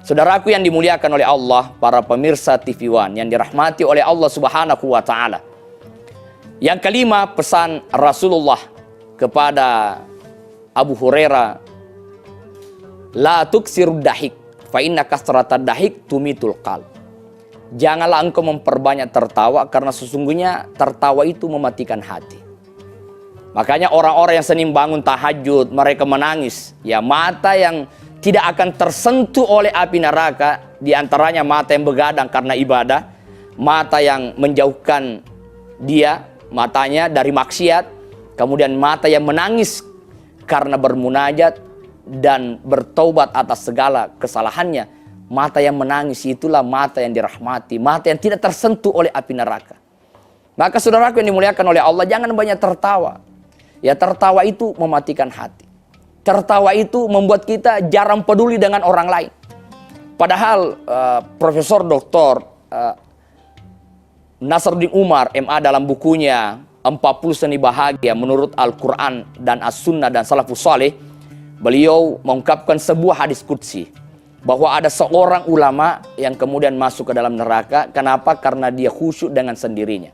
Saudaraku yang dimuliakan oleh Allah, para pemirsa TV One yang dirahmati oleh Allah Subhanahu wa Ta'ala. Yang kelima, pesan Rasulullah kepada Abu Hurairah, la tuksirud dahik fa inna kasratad dahik tumitul qalb. Janganlah engkau memperbanyak tertawa, karena sesungguhnya tertawa itu mematikan hati. Makanya orang-orang yang sering bangun tahajud, mereka menangis. Ya, mata yang tidak akan tersentuh oleh api neraka, diantaranya mata yang begadang karena ibadah, mata yang menjauhkan matanya dari maksiat, kemudian mata yang menangis karena bermunajat dan bertaubat atas segala kesalahannya. Mata yang menangis itulah mata yang dirahmati, mata yang tidak tersentuh oleh api neraka. Maka saudaraku yang dimuliakan oleh Allah, jangan banyak tertawa. Ya, tertawa itu mematikan hati. Tertawa itu membuat kita jarang peduli dengan orang lain. Padahal Profesor Dr. Nasruddin Umar MA dalam bukunya 40 Seni Bahagia menurut Al-Quran dan As-Sunnah dan Salafus Saleh, beliau mengungkapkan sebuah hadis qudsi bahwa ada seorang ulama yang kemudian masuk ke dalam neraka. Kenapa? Karena dia khusyuk dengan sendirinya.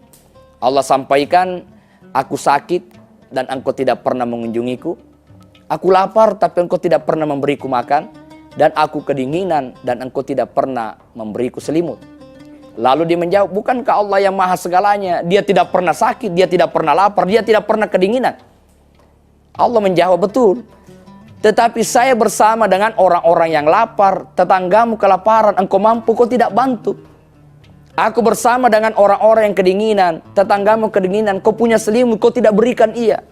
Allah sampaikan, aku sakit dan engkau tidak pernah mengunjungiku. Aku lapar tapi engkau tidak pernah memberiku makan. Dan aku kedinginan dan engkau tidak pernah memberiku selimut. Lalu dia menjawab, bukankah Allah yang maha segalanya? Dia tidak pernah sakit, dia tidak pernah lapar, dia tidak pernah kedinginan. Allah menjawab, betul. Tetapi saya bersama dengan orang-orang yang lapar, tetanggamu kelaparan, engkau mampu, kau tidak bantu. Aku bersama dengan orang-orang yang kedinginan, tetanggamu kedinginan, kau punya selimut, kau tidak berikan ia.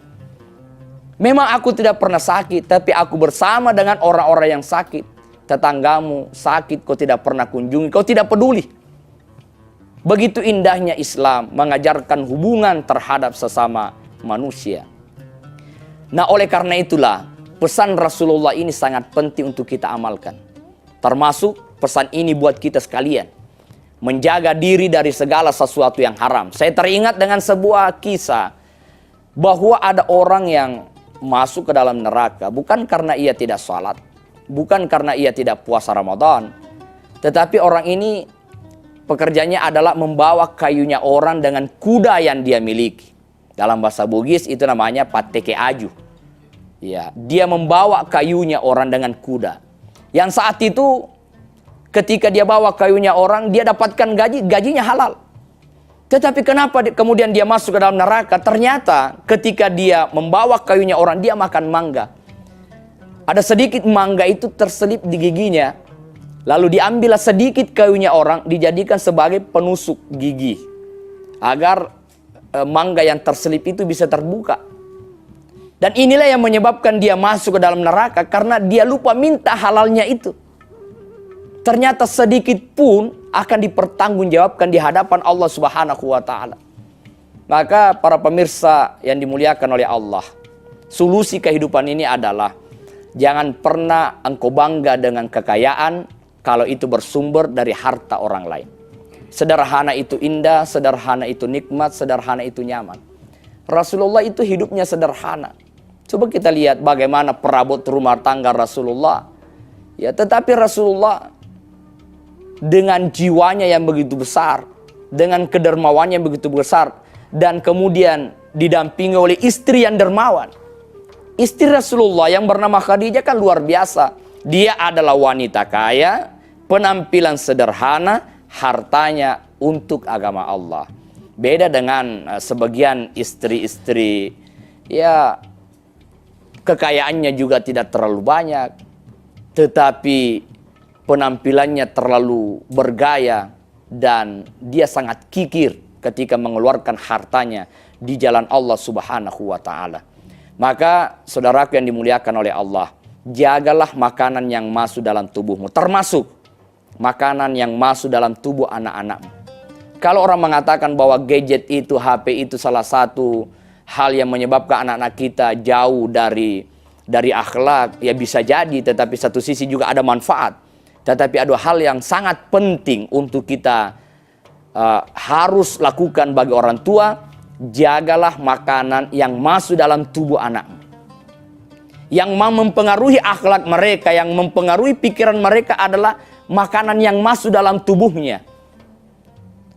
Memang aku tidak pernah sakit, tapi aku bersama dengan orang-orang yang sakit. Tetanggamu sakit, kau tidak pernah kunjungi, kau tidak peduli. Begitu indahnya Islam mengajarkan hubungan terhadap sesama manusia. Nah, oleh karena itulah, pesan Rasulullah ini sangat penting untuk kita amalkan. Termasuk pesan ini buat kita sekalian. Menjaga diri dari segala sesuatu yang haram. Saya teringat dengan sebuah kisah bahwa ada orang yang masuk ke dalam neraka bukan karena ia tidak sholat, bukan karena ia tidak puasa Ramadan, tetapi orang ini pekerjaannya adalah membawa kayunya orang dengan kuda yang dia miliki. Dalam bahasa Bugis itu namanya pateke aju. Ya, dia membawa kayunya orang dengan kuda. Yang saat itu ketika dia bawa kayunya orang, dia dapatkan gajinya halal. Tetapi kenapa kemudian dia masuk ke dalam neraka? Ternyata ketika dia membawa kayunya orang, dia makan mangga. Ada sedikit mangga itu terselip di giginya. Lalu diambillah sedikit kayunya orang, dijadikan sebagai penusuk gigi. Agar mangga yang terselip itu bisa terbuka. Dan inilah yang menyebabkan dia masuk ke dalam neraka, karena dia lupa minta halalnya itu. Ternyata sedikit pun akan dipertanggungjawabkan di hadapan Allah Subhanahu wa Ta'ala. Maka para pemirsa yang dimuliakan oleh Allah, solusi kehidupan ini adalah jangan pernah engkau bangga dengan kekayaan kalau itu bersumber dari harta orang lain. Sederhana itu indah, sederhana itu nikmat, sederhana itu nyaman. Rasulullah itu hidupnya sederhana. Coba kita lihat bagaimana perabot rumah tangga Rasulullah. Ya, tetapi Rasulullah dengan jiwanya yang begitu besar, dengan kedermawannya yang begitu besar, dan kemudian didampingi oleh istri yang dermawan. Istri Rasulullah yang bernama Khadijah kan luar biasa. Dia adalah wanita kaya, penampilan sederhana, hartanya untuk agama Allah. Beda dengan sebagian istri-istri, ya kekayaannya juga tidak terlalu banyak, tetapi penampilannya terlalu bergaya dan dia sangat kikir ketika mengeluarkan hartanya di jalan Allah Subhanahu wa Ta'ala. Maka saudaraku yang dimuliakan oleh Allah, jagalah makanan yang masuk dalam tubuhmu, termasuk makanan yang masuk dalam tubuh anak-anakmu. Kalau orang mengatakan bahwa gadget itu, HP itu salah satu hal yang menyebabkan anak-anak kita jauh dari akhlak, ya bisa jadi, tetapi satu sisi juga ada manfaat. Tetapi ada hal yang sangat penting untuk kita harus lakukan bagi orang tua. Jagalah makanan yang masuk dalam tubuh anakmu, yang mempengaruhi akhlak mereka, yang mempengaruhi pikiran mereka adalah makanan yang masuk dalam tubuhnya.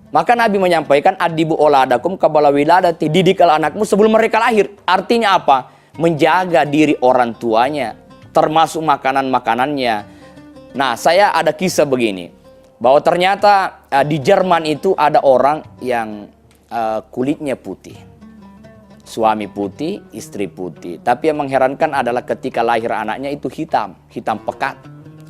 Maka Nabi menyampaikan, adibu oladakum qabla wiladati, didiklah anakmu sebelum mereka lahir. Artinya apa? Menjaga diri orang tuanya, termasuk makanan-makanannya. Nah, saya ada kisah begini, bahwa ternyata di Jerman itu ada orang yang kulitnya putih. Suami putih, istri putih. Tapi yang mengherankan adalah ketika lahir anaknya itu hitam pekat.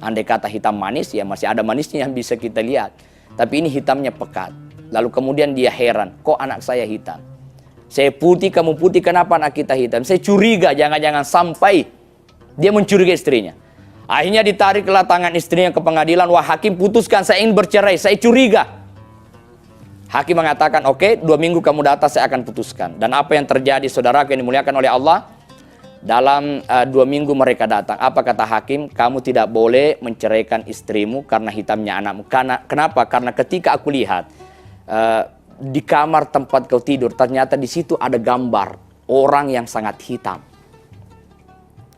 Andai kata hitam manis, ya masih ada manisnya yang bisa kita lihat. Tapi ini hitamnya pekat. Lalu kemudian dia heran, kok anak saya hitam? Saya putih, kamu putih, kenapa anak kita hitam? Saya curiga, jangan-jangan sampai dia mencurigai istrinya. Akhirnya ditariklah tangan istrinya ke pengadilan. Wah hakim, putuskan, saya ingin bercerai, saya curiga. Hakim mengatakan, oke, 2 minggu kamu datang, saya akan putuskan. Dan apa yang terjadi, saudaraku yang dimuliakan oleh Allah? Dalam 2 minggu mereka datang. Apa kata hakim? Kamu tidak boleh menceraikan istrimu karena hitamnya anakmu. Kenapa? Karena ketika aku lihat di kamar tempat kau tidur, ternyata di situ ada gambar orang yang sangat hitam.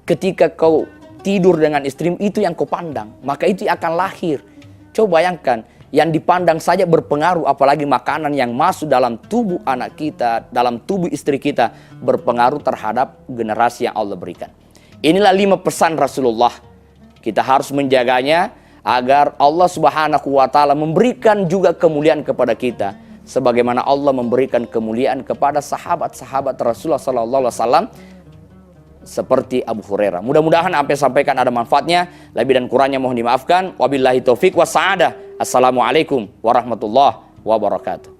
Ketika kau tidur dengan istrimu, itu yang kau pandang, maka itu akan lahir. Coba bayangkan, yang dipandang saja berpengaruh, apalagi makanan yang masuk dalam tubuh anak kita, dalam tubuh istri kita, berpengaruh terhadap generasi yang Allah berikan. Inilah 5 pesan Rasulullah. Kita harus menjaganya agar Allah Subhanahu wa Ta'ala memberikan juga kemuliaan kepada kita, sebagaimana Allah memberikan kemuliaan kepada sahabat-sahabat Rasulullah SAW seperti Abu Hurairah. Mudah-mudahan apa yang sampaikan ada manfaatnya. Lebih dan kurangnya mohon dimaafkan. Wabillahi taufik wa sa'adah. Assalamualaikum warahmatullahi wabarakatuh.